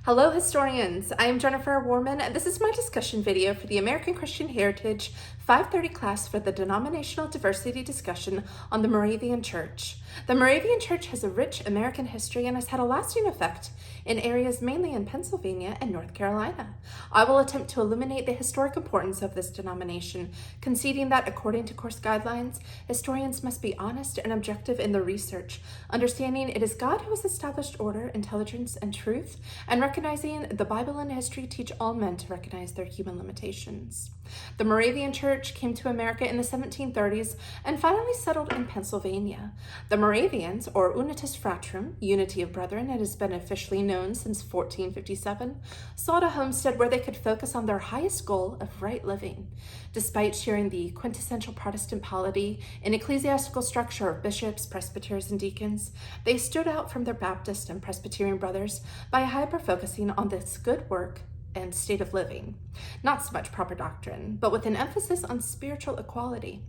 Hello historians, I am Jennifer Worman and this is my discussion video for the American Christian Heritage 530 class for the denominational diversity discussion on the Moravian Church. The Moravian Church has a rich American history and has had a lasting effect in areas mainly in Pennsylvania and North Carolina. I will attempt to illuminate the historic importance of this denomination, conceding that according to course guidelines, historians must be honest and objective in their research, understanding it is God who has established order, intelligence, and truth, and recognizing the Bible and history teach all men to recognize their human limitations. The Moravian Church came to America in the 1730s and finally settled in Pennsylvania. The Moravians, or Unitas Fratrum, Unity of Brethren, it has been officially known since 1457, sought a homestead where they could focus on their highest goal of right living. Despite sharing the quintessential Protestant polity and ecclesiastical structure of bishops, presbyters, and deacons, they stood out from their Baptist and Presbyterian brothers by hyper-focusing on this good work and state of living. Not so much proper doctrine, but with an emphasis on spiritual equality.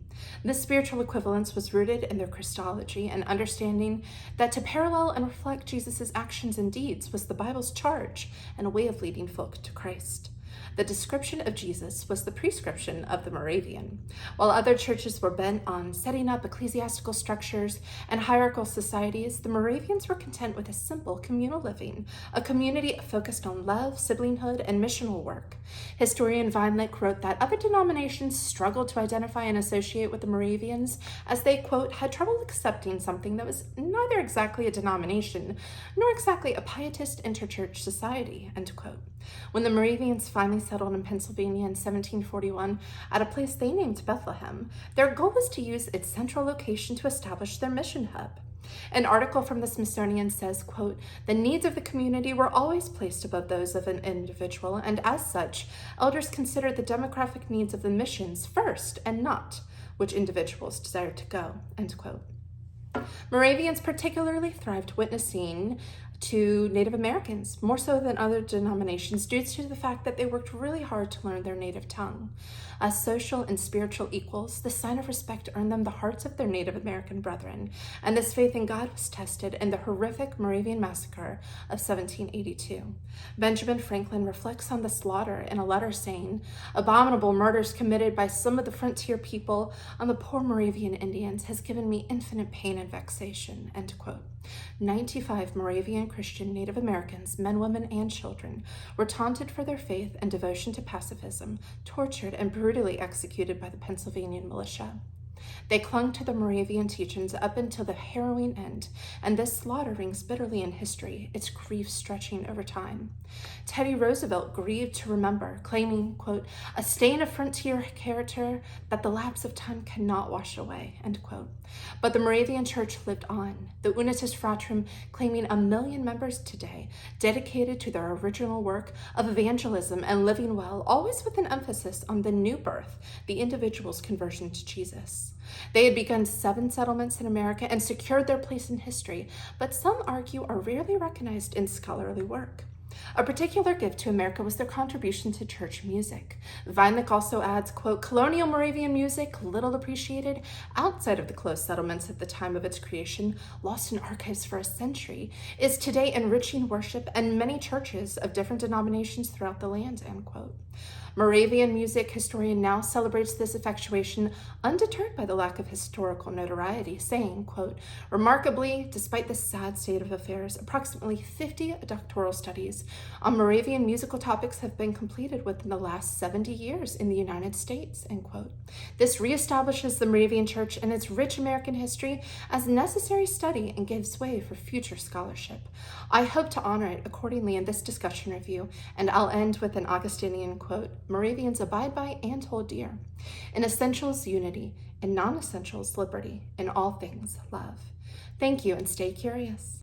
This spiritual equivalence was rooted in their Christology and understanding that to parallel and reflect Jesus' actions and deeds was the Bible's charge and a way of leading folk to Christ. The description of Jesus was the prescription of the Moravian. While other churches were bent on setting up ecclesiastical structures and hierarchical societies, the Moravians were content with a simple communal living, a community focused on love, siblinghood, and missional work. Historian Weinlich wrote that other denominations struggled to identify and associate with the Moravians as they, quote, had trouble accepting something that was neither exactly a denomination nor exactly a pietist interchurch society, end quote. When the Moravians finally settled in Pennsylvania in 1741 at a place they named Bethlehem, their goal was to use its central location to establish their mission hub. An article from the Smithsonian says, quote, the needs of the community were always placed above those of an individual, and as such, elders considered the demographic needs of the missions first and not which individuals desired to go, end quote. Moravians particularly thrived witnessing to Native Americans, more so than other denominations, due to the fact that they worked really hard to learn their native tongue. As social and spiritual equals, the sign of respect earned them the hearts of their Native American brethren, and this faith in God was tested in the horrific Moravian massacre of 1782. Benjamin Franklin reflects on the slaughter in a letter saying, abominable murders committed by some of the frontier people on the poor Moravian Indians has given me infinite pain and vexation, end quote. 95 Moravian Christian Native Americans, men, women, and children, were taunted for their faith and devotion to pacifism, tortured and brutally executed by the Pennsylvania militia. They clung to the Moravian teachings up until the harrowing end, and this slaughter rings bitterly in history, its grief stretching over time. Teddy Roosevelt grieved to remember, claiming, quote, a stain of frontier character that the lapse of time cannot wash away, end quote. But the Moravian Church lived on, the Unitas Fratrum claiming 1 million members today, dedicated to their original work of evangelism and living well, always with an emphasis on the new birth, the individual's conversion to Jesus. They had begun 7 settlements in America and secured their place in history, but some argue are rarely recognized in scholarly work. A particular gift to America was their contribution to church music. Weinlich also adds, quote, colonial Moravian music, little appreciated outside of the closed settlements at the time of its creation, lost in archives for a century, is today enriching worship and many churches of different denominations throughout the land, end quote. Moravian music historian now celebrates this effectuation undeterred by the lack of historical notoriety, saying, quote, remarkably, despite the sad state of affairs, approximately 50 doctoral studies on Moravian musical topics have been completed within the last 70 years in the United States, end quote. This reestablishes the Moravian Church and its rich American history as necessary study and gives way for future scholarship. I hope to honor it accordingly in this discussion review, and I'll end with an Augustinian quote, Moravians abide by and hold dear. In essentials, unity. In non-essentials, liberty. In all things, love. Thank you and stay curious.